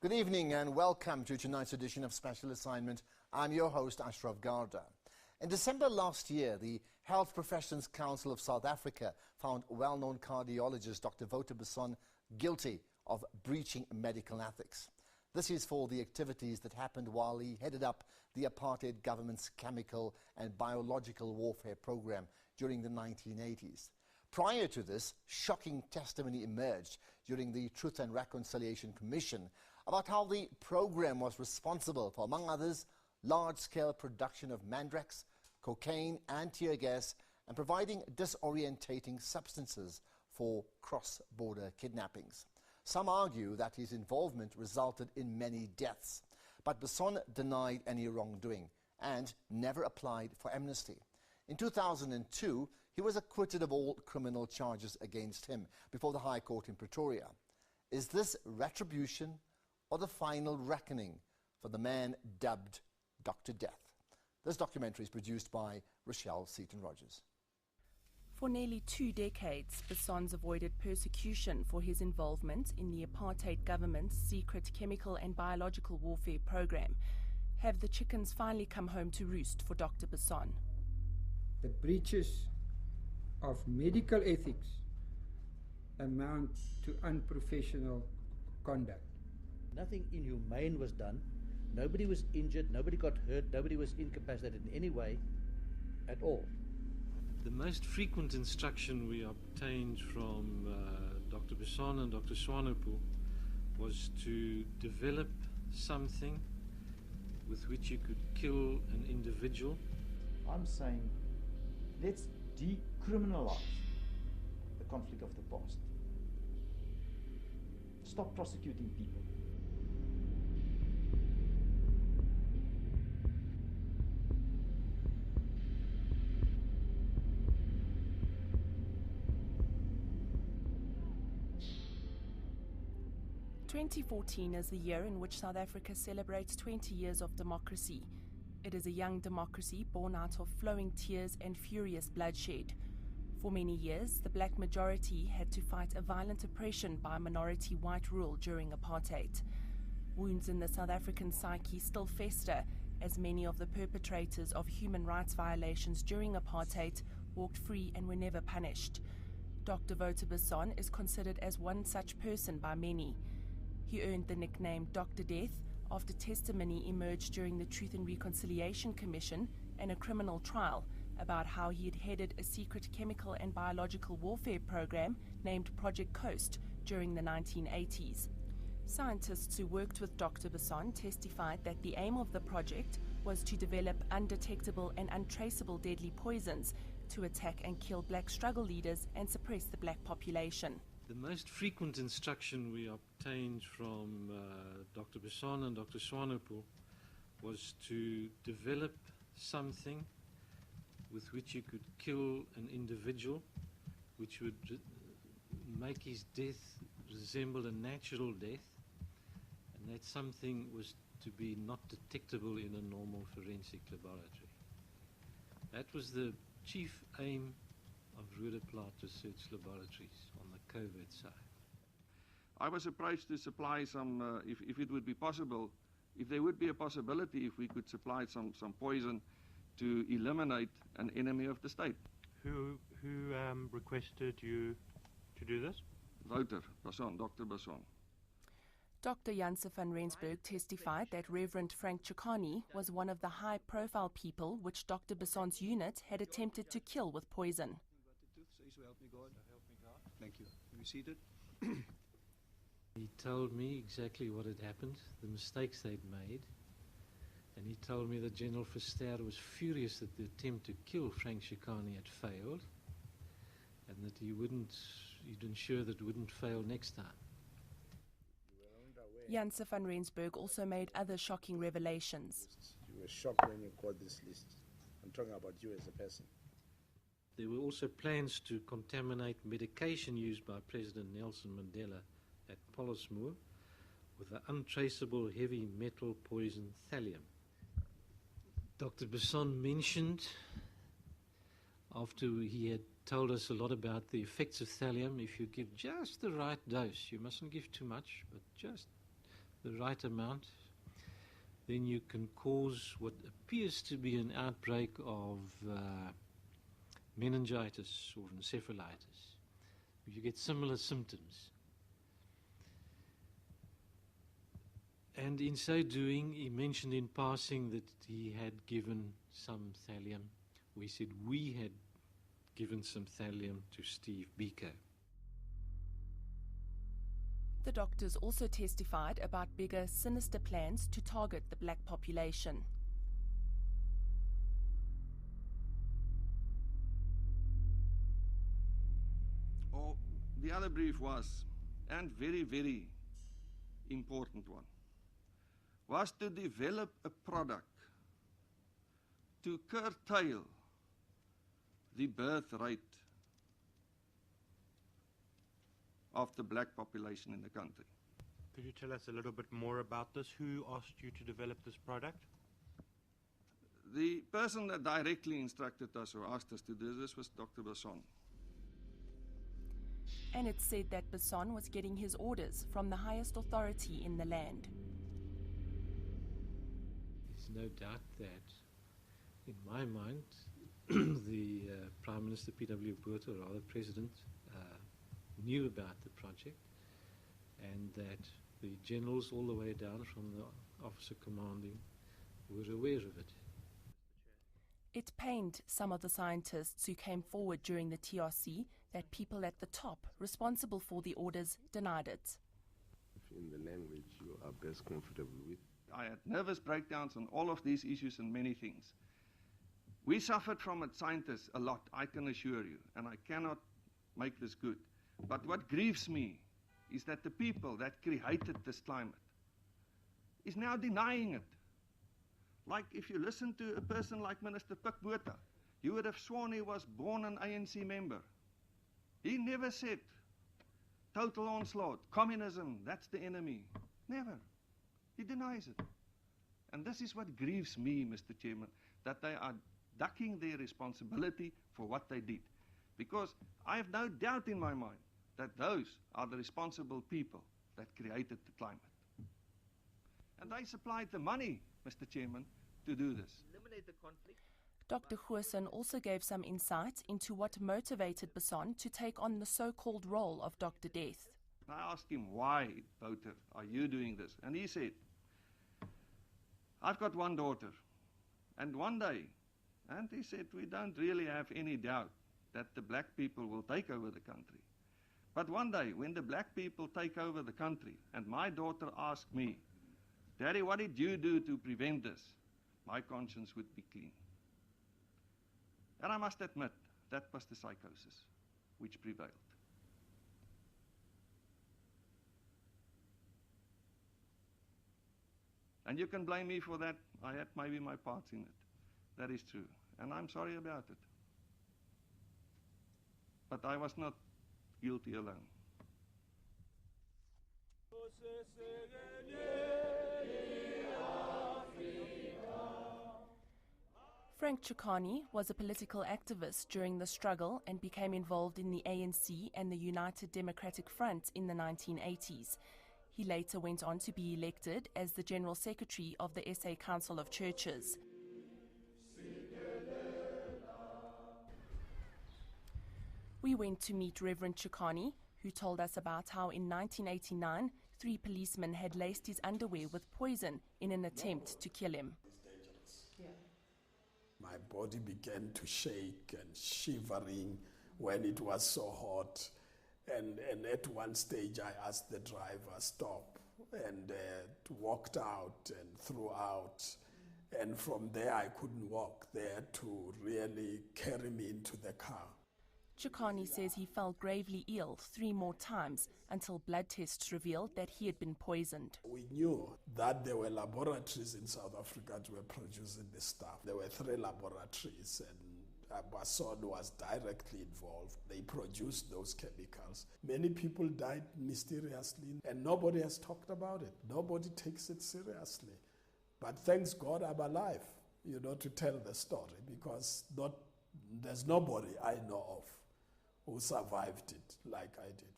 Good evening and welcome to tonight's edition of Special Assignment. I'm your host, Ashraf Garda. In December last year, the Health Professions Council of South Africa found well-known cardiologist Dr. Wouter Basson guilty of breaching medical ethics. This is for the activities that happened while he headed up the apartheid government's chemical and biological warfare program during the 1980s. Prior to this, shocking testimony emerged during the Truth and Reconciliation Commission about how the program was responsible for, among others, large-scale production of mandrakes, cocaine and tear gas, and providing disorientating substances for cross-border kidnappings. Some argue that his involvement resulted in many deaths, but Basson denied any wrongdoing and never applied for amnesty. In 2002, he was acquitted of all criminal charges against him before the High Court in Pretoria. Is this retribution or the final reckoning for the man dubbed Dr. Death? This documentary is produced by Rochelle Seaton-Rogers. For nearly 2 decades, Basson's avoided persecution for his involvement in the apartheid government's secret chemical and biological warfare program. Have the chickens finally come home to roost for Dr. Basson? The breaches of medical ethics amount to unprofessional conduct. Nothing inhumane was done. Nobody was injured, nobody got hurt, nobody was incapacitated in any way at all. The most frequent instruction we obtained from Dr. Basson and Dr. Swanepoel was to develop something with which you could kill an individual. I'm saying, let's decriminalize the conflict of the past. Stop prosecuting people. "2014 is the year in which South Africa celebrates 20 years of democracy. It is a young democracy born out of flowing tears and furious bloodshed. For many years, the black majority had to fight a violent oppression by minority white rule during apartheid. Wounds in the South African psyche still fester, as many of the perpetrators of human rights violations during apartheid walked free and were never punished. Dr. Wouter Basson is considered as one such person by many. He earned the nickname Dr. Death after testimony emerged during the Truth and Reconciliation Commission and a criminal trial about how he had headed a secret chemical and biological warfare program named Project Coast during the 1980s. Scientists who worked with Dr. Basson testified that the aim of the project was to develop undetectable and untraceable deadly poisons to attack and kill black struggle leaders and suppress the black population. The most frequent instruction we obtained from Dr. Basson and Dr. Swanepoel was to develop something with which you could kill an individual, which would make his death resemble a natural death, and that something was to be not detectable in a normal forensic laboratory. That was the chief aim of Roodeplaat Research Laboratories on the COVID side. I was approached to supply some, if it would be possible, if there would be a possibility if we could supply some poison to eliminate an enemy of the state. Who requested you to do this? Wouter Basson, Dr. Basson. Dr. Janse van Rensburg testified that Reverend Frank Chikane was one of the high-profile people which Dr. Basson's unit had attempted to kill with poison. So help me God. Thank you. Be seated. He told me exactly what had happened, the mistakes they'd made, and he told me that General Verster was furious that the attempt to kill Frank Chikane had failed, and that he'd ensure that it wouldn't fail next time. Janse van Rensburg also made other shocking revelations. You were shocked when you got this list. I'm talking about you as a person. There were also plans to contaminate medication used by President Nelson Mandela at Pollsmoor with the untraceable heavy metal poison thallium. Dr. Basson mentioned, after he had told us a lot about the effects of thallium, if you give just the right dose, you mustn't give too much, but just the right amount, then you can cause what appears to be an outbreak of meningitis or encephalitis. You get similar symptoms. And in so doing, he mentioned in passing that he had given some thallium. We said we had given some thallium to Steve Biko. The doctors also testified about bigger, sinister plans to target the black population. Oh, the other brief was, and very, very important one, was to develop a product to curtail the birth rate of the black population in the country. Could you tell us a little bit more about this? Who asked you to develop this product? The person that directly instructed us or asked us to do this was Dr. Basson. And it said that Basson was getting his orders from the highest authority in the land. There's no doubt that, in my mind, the Prime Minister P.W. Botha, or rather President, knew about the project, and that the generals all the way down from the officer commanding were aware of it. It pained some of the scientists who came forward during the TRC that people at the top, responsible for the orders, denied it. In the language you are best comfortable with. I had nervous breakdowns on all of these issues and many things. We suffered from it, scientists, a lot, I can assure you, and I cannot make this good. But what grieves me is that the people that created this climate is now denying it. Like if you listen to a person like Minister Botha, you would have sworn he was born an ANC member. He never said total onslaught, communism, that's the enemy. Never. He denies it. And this is what grieves me, Mr. Chairman, that they are ducking their responsibility for what they did. Because I have no doubt in my mind that those are the responsible people that created the climate. And they supplied the money, Mr. Chairman, to do this. Eliminate the conflict. Dr. Goosen also gave some insight into what motivated Basson to take on the so-called role of Dr. Death. I asked him, why, Wouter, are you doing this? And he said, I've got one daughter, and one day, and he said, we don't really have any doubt that the black people will take over the country. But one day, when the black people take over the country, and my daughter asked me, Daddy, what did you do to prevent this? My conscience would be clean. And I must admit, that was the psychosis which prevailed. And you can blame me for that. I had maybe my parts in it. That is true. And I'm sorry about it. But I was not guilty alone. Frank Chikane was a political activist during the struggle and became involved in the ANC and the United Democratic Front in the 1980s. He later went on to be elected as the General Secretary of the SA Council of Churches. We went to meet Reverend Chikane, who told us about how in 1989, 3 policemen had laced his underwear with poison in an attempt to kill him. My body began to shake and shivering when it was so hot. And at one stage I asked the driver, stop, and walked out and threw out. And from there I couldn't walk. They had to really carry me into the car. Chikane says he fell gravely ill 3 more times until blood tests revealed that he had been poisoned. We knew that there were laboratories in South Africa that were producing this stuff. There were 3 laboratories, and Basson was directly involved. They produced those chemicals. Many people died mysteriously, and nobody has talked about it. Nobody takes it seriously. But thanks God I'm alive, to tell the story, because there's nobody I know of who survived it like I did.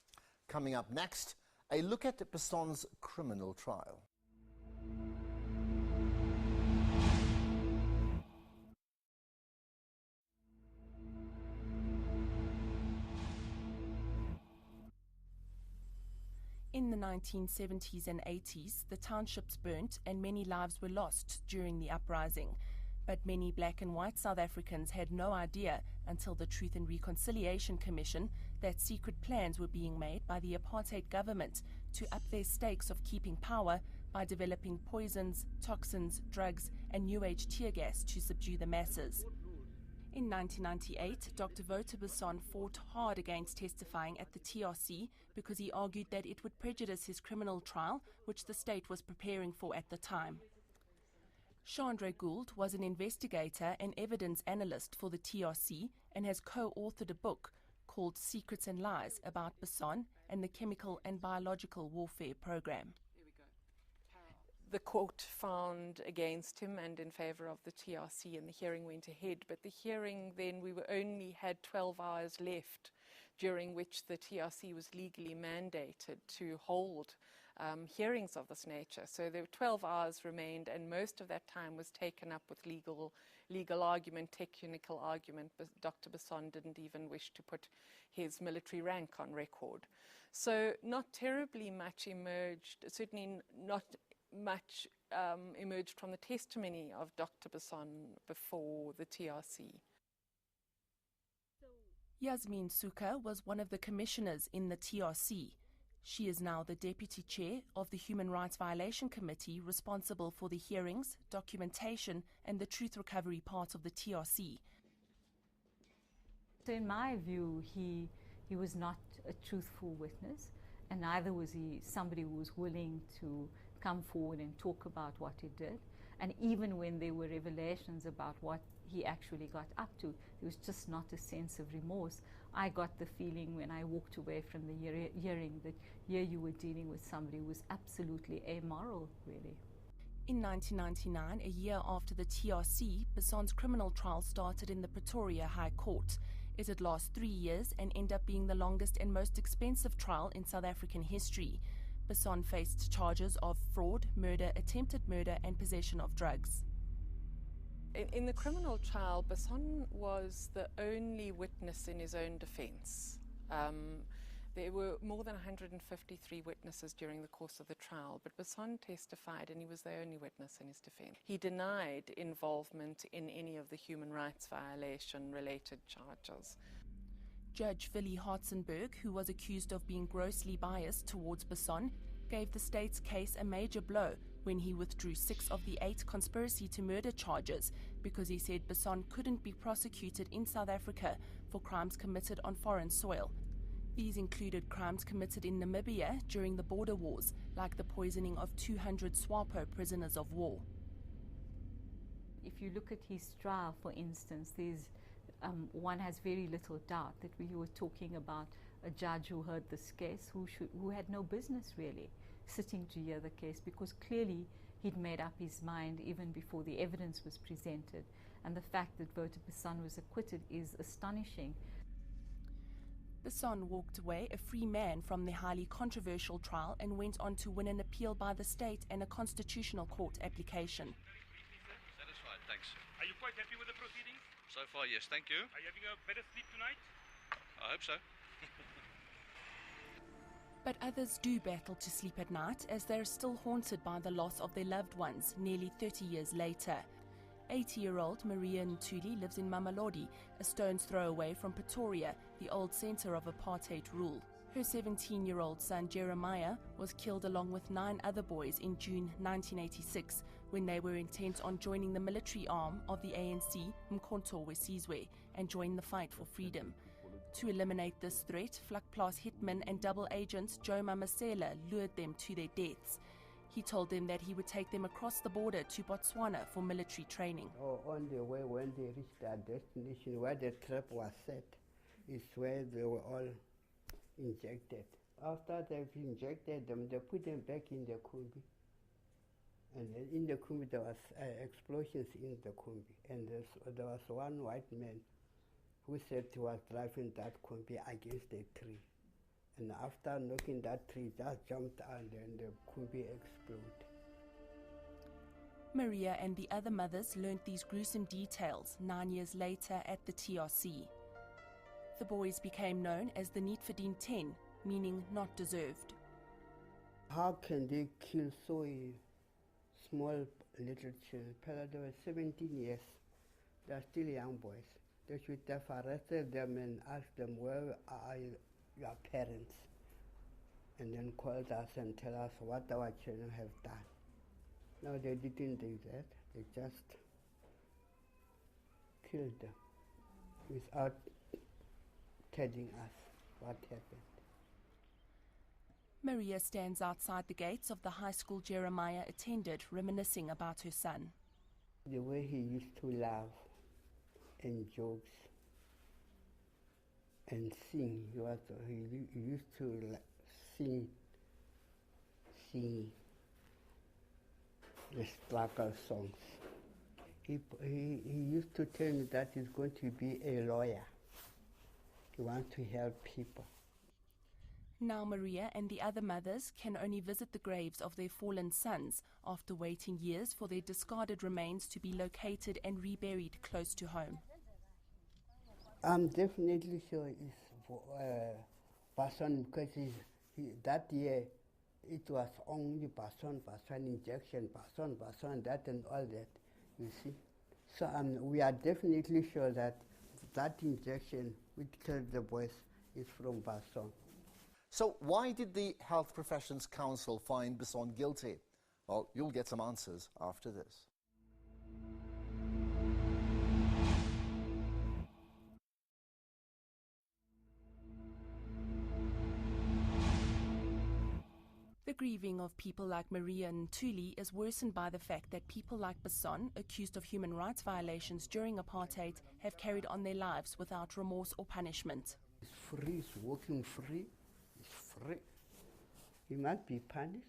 Coming up next, a look at Basson's criminal trial. In the 1970s and 80s, the townships burnt and many lives were lost during the uprising. But many black and white South Africans had no idea until the Truth and Reconciliation Commission that secret plans were being made by the apartheid government to up their stakes of keeping power by developing poisons, toxins, drugs and new age tear gas to subdue the masses. In 1998, Dr. Wouter Basson fought hard against testifying at the TRC because he argued that it would prejudice his criminal trial, which the state was preparing for at the time. Chandra Gould was an investigator and evidence analyst for the TRC and has co-authored a book called Secrets and Lies about Basson and the chemical and biological warfare program. The court found against him and in favour of the TRC, and the hearing went ahead. But the hearing then, we only had 12 hours left, during which the TRC was legally mandated to hold hearings of this nature. So there were 12 hours remained, and most of that time was taken up with legal argument, technical argument. But Dr. Basson didn't even wish to put his military rank on record. So not terribly much emerged, certainly not much emerged from the testimony of Dr. Basson before the TRC. Yasmin Suka was one of the commissioners in the TRC. She is now the deputy chair of the Human Rights Violation Committee responsible for the hearings, documentation and the truth recovery part of the TRC. So in my view, he was not a truthful witness, and neither was he somebody who was willing to come forward and talk about what he did. And even when there were revelations about what he actually got up to, there was just not a sense of remorse. I got the feeling when I walked away from the hearing that here you were dealing with somebody who was absolutely amoral, really. In 1999, a year after the TRC, Basson's criminal trial started in the Pretoria High Court. It would last 3 years and end up being the longest and most expensive trial in South African history. Basson faced charges of fraud, murder, attempted murder and possession of drugs. In the criminal trial, Basson was the only witness in his own defence. There were more than 153 witnesses during the course of the trial, but Basson testified and he was the only witness in his defence. He denied involvement in any of the human rights violation related charges. Judge Willie Hartzenberg, who was accused of being grossly biased towards Basson, gave the state's case a major blow when he withdrew 6 of the 8 conspiracy to murder charges because he said Basson couldn't be prosecuted in South Africa for crimes committed on foreign soil. These included crimes committed in Namibia during the border wars, like the poisoning of 200 SWAPO prisoners of war. If you look at his trial, for instance, one has very little doubt that we were talking about a judge who heard this case who had no business really sitting to hear the case, because clearly he'd made up his mind even before the evidence was presented, and the fact that Wouter Basson was acquitted is astonishing. Basson walked away a free man from the highly controversial trial and went on to win an appeal by the state and a constitutional court application. Satisfied, thanks. Are you quite happy with the proceedings? So far, yes, thank you. Are you having a better sleep tonight? I hope so. But others do battle to sleep at night as they are still haunted by the loss of their loved ones nearly 30 years later. 80-year-old Maria Ntuli lives in Mamelodi, a stone's throw away from Pretoria, the old centre of apartheid rule. Her 17-year-old son Jeremiah was killed along with 9 other boys in June 1986 when they were intent on joining the military arm of the ANC, Mkhonto Wesizwe, and join the fight for freedom. To eliminate this threat, Vlakplaas hitman and double agent Joe Mamasela lured them to their deaths. He told them that he would take them across the border to Botswana for military training. On the way, when they reached their destination, where the trap was set, is where they were all injected. After they've injected them, they put them back in the Kumbi. And in the Kumbi, there was explosions in the Kumbi. And there was one white man who said he was driving that Kumbi against a tree. And after knocking that tree, just jumped and then the Kumbi exploded. Maria and the other mothers learnt these gruesome details 9 years later at the TRC. The boys became known as the Nietverdien 10, meaning not deserved. How can they kill so small little children? They were 17 years. They are still young boys. They should have arrested them and asked them, where are your parents? And then called us and tell us what our children have done. No, they didn't do that. They just killed them without telling us what happened. Maria stands outside the gates of the high school Jeremiah attended, reminiscing about her son. The way he used to laugh and jokes and sing, he used to sing the struggle songs. He used to tell me that he's going to be a lawyer. He wants to help people. Now Maria and the other mothers can only visit the graves of their fallen sons after waiting years for their discarded remains to be located and reburied close to home. I'm definitely sure it's Basson, because that year it was only Basson injection, Basson, that and all that, you see. So we are definitely sure that that injection which killed the boys is from Basson. So why did the Health Professions Council find Basson guilty? Well, you'll get some answers after this. The grieving of people like Maria and Ntuli is worsened by the fact that people like Basson, accused of human rights violations during apartheid, have carried on their lives without remorse or punishment. He's free, he's walking free, he's free. He must be punished.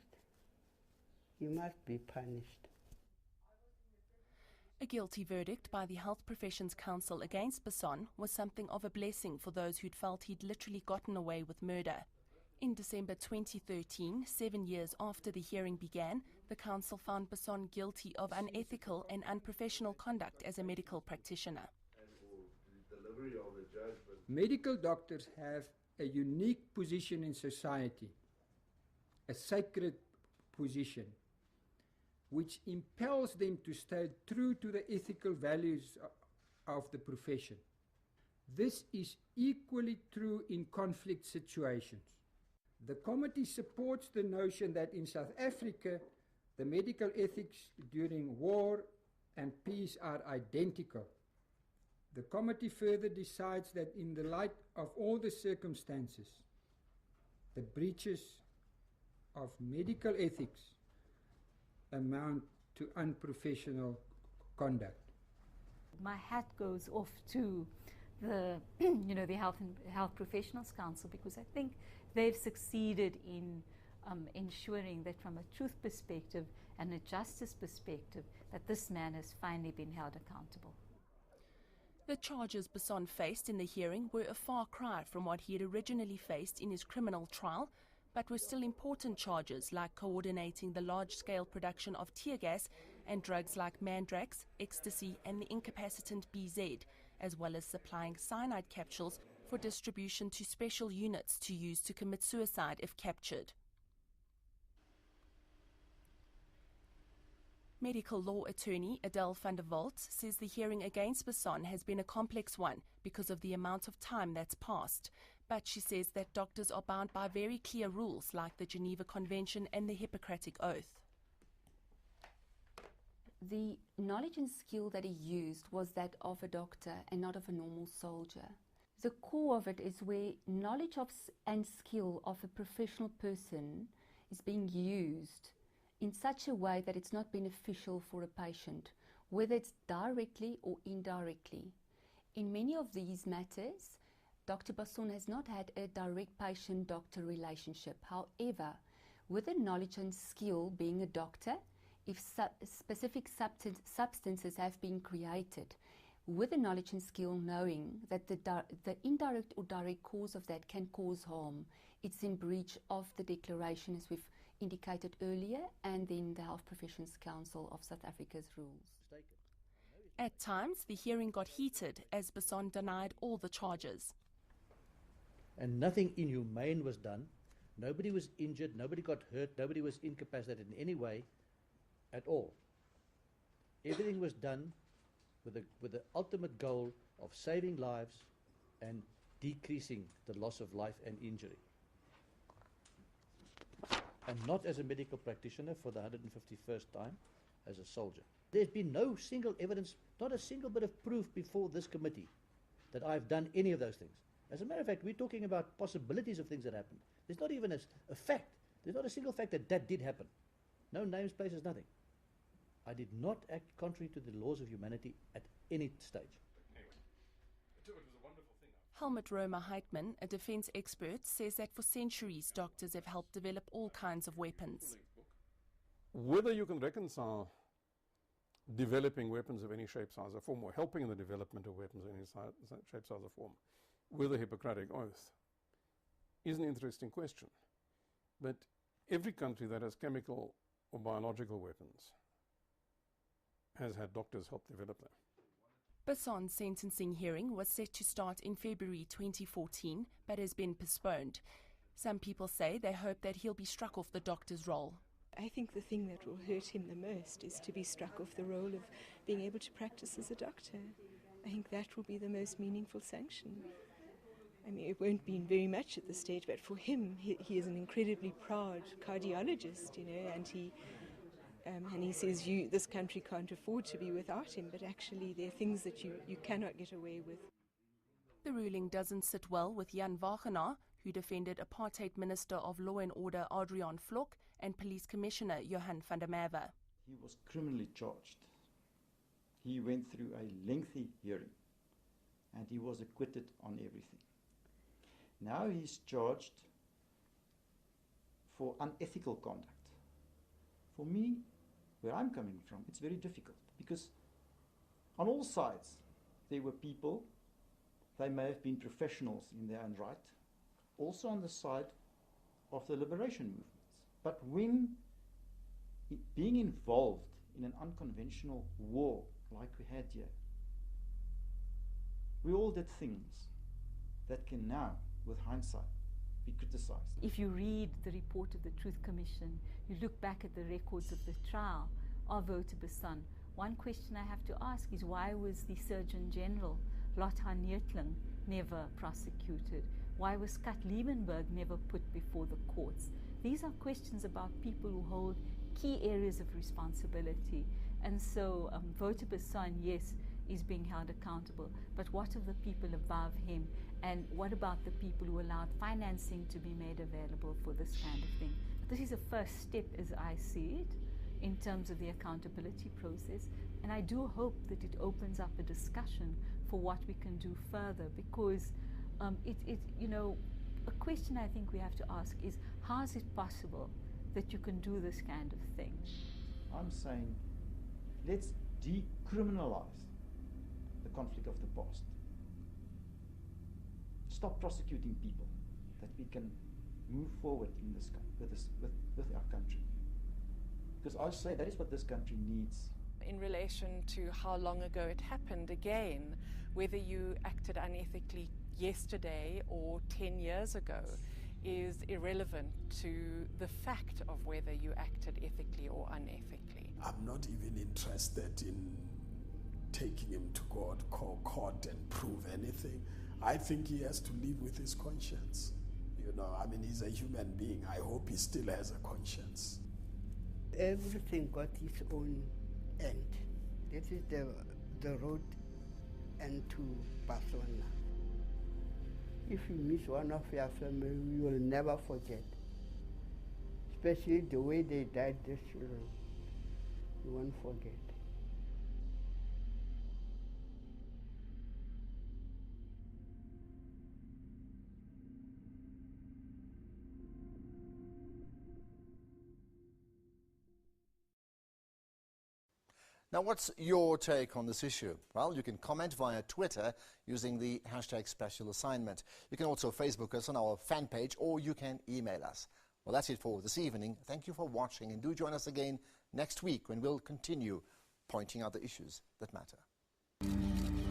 He must be punished. A guilty verdict by the Health Professions Council against Basson was something of a blessing for those who'd felt he'd literally gotten away with murder. In December 2013, 7 years after the hearing began, the council found Basson guilty of unethical and unprofessional conduct as a medical practitioner. Medical doctors have a unique position in society, a sacred position, which impels them to stay true to the ethical values of the profession. This is equally true in conflict situations. The committee supports the notion that in South Africa, the medical ethics during war and peace are identical. The committee further decides that in the light of all the circumstances, the breaches of medical ethics amount to unprofessional conduct. My hat goes off to the, the Health Professionals Council, because I think they've succeeded in ensuring that from a truth perspective and a justice perspective, that this man has finally been held accountable. The charges Basson faced in the hearing were a far cry from what he had originally faced in his criminal trial, but were still important charges like coordinating the large-scale production of tear gas and drugs like mandrax, ecstasy and the incapacitant BZ, as well as supplying cyanide capsules for distribution to special units to use to commit suicide if captured. Medical law attorney Adele van der Walt says the hearing against Basson has been a complex one because of the amount of time that's passed. But she says that doctors are bound by very clear rules like the Geneva Convention and the Hippocratic Oath. The knowledge and skill that he used was that of a doctor and not of a normal soldier. The core of it is where knowledge and skill of a professional person is being used in such a way that it's not beneficial for a patient, whether it's directly or indirectly. In many of these matters, Dr. Basson has not had a direct patient-doctor relationship. However, with the knowledge and skill being a doctor, if specific substances have been created, with the knowledge and skill knowing that the indirect or direct cause of that can cause harm, it's in breach of the declaration as we've indicated earlier, and then the Health Professions Council of South Africa's rules. At times, the hearing got heated as Basson denied all the charges. And nothing inhumane was done. Nobody was injured, nobody got hurt, nobody was incapacitated in any way at all. Everything was done with the ultimate goal of saving lives and decreasing the loss of life and injury. And not as a medical practitioner for the 151st time, as a soldier. There's been no single evidence, not a single bit of proof before this committee that I've done any of those things. As a matter of fact, we're talking about possibilities of things that happened. There's not even a fact. There's not a single fact that that did happen. No names, places, nothing. I did not act contrary to the laws of humanity at any stage. Helmut Roma-Heitman, a defense expert, says that for centuries doctors have helped develop all kinds of weapons. Whether you can reconcile developing weapons of any shape, size or form, or helping in the development of weapons of any shape, size or form, with a Hippocratic oath, is an interesting question. But every country that has chemical or biological weapons has had doctors help develop them. Basson's sentencing hearing was set to start in February 2014, but has been postponed. Some people say they hope that he'll be struck off the doctor's roll. I think the thing that will hurt him the most is to be struck off the role of being able to practice as a doctor. I think that will be the most meaningful sanction. I mean, it won't be very much at this stage, but for him, he is an incredibly proud cardiologist, you know, and he says this country can't afford to be without him, but actually there are things that you cannot get away with. The ruling doesn't sit well with Jan Wagenaar, who defended Apartheid Minister of Law and Order Adriaan Vlok and Police Commissioner Johan van der Merwe. He was criminally charged. He went through a lengthy hearing and he was acquitted on everything. Now he's charged for unethical conduct. For me, where I'm coming from, it's very difficult because on all sides there were people, they may have been professionals in their own right, also on the side of the liberation movements. But when being involved in an unconventional war like we had here, we all did things that can now, with hindsight, be criticized. If you read the report of the Truth Commission, you look back at the records of the trial of Wouter Basson, one question I have to ask is why was the Surgeon General, Lothar Neethling, never prosecuted? Why was Kat Liebenberg never put before the courts? These are questions about people who hold key areas of responsibility. And so Wouter Basson, yes, is being held accountable. But what of the people above him? And what about the people who allowed financing to be made available for this kind of thing? This is a first step, as I see it, in terms of the accountability process. And I do hope that it opens up a discussion for what we can do further, because you know, a question I think we have to ask is, how is it possible that you can do this kind of thing? I'm saying, let's decriminalize the conflict of the past. Stop prosecuting people, that we can move forward in this with our country. Because I say that is what this country needs. In relation to how long ago it happened, again, whether you acted unethically yesterday or 10 years ago is irrelevant to the fact of whether you acted ethically or unethically. I'm not even interested in taking him to court and prove anything. I think he has to live with his conscience. You know, I mean, he's a human being. I hope he still has a conscience. Everything got its own end. This is the road end to Barcelona. If you miss one of your family, you will never forget. Especially the way they died, these children. You won't forget. Now, what's your take on this issue? Well, you can comment via Twitter using the hashtag special assignment. You can also Facebook us on our fan page, or you can email us. Well, that's it for this evening. Thank you for watching, and do join us again next week when we'll continue pointing out the issues that matter.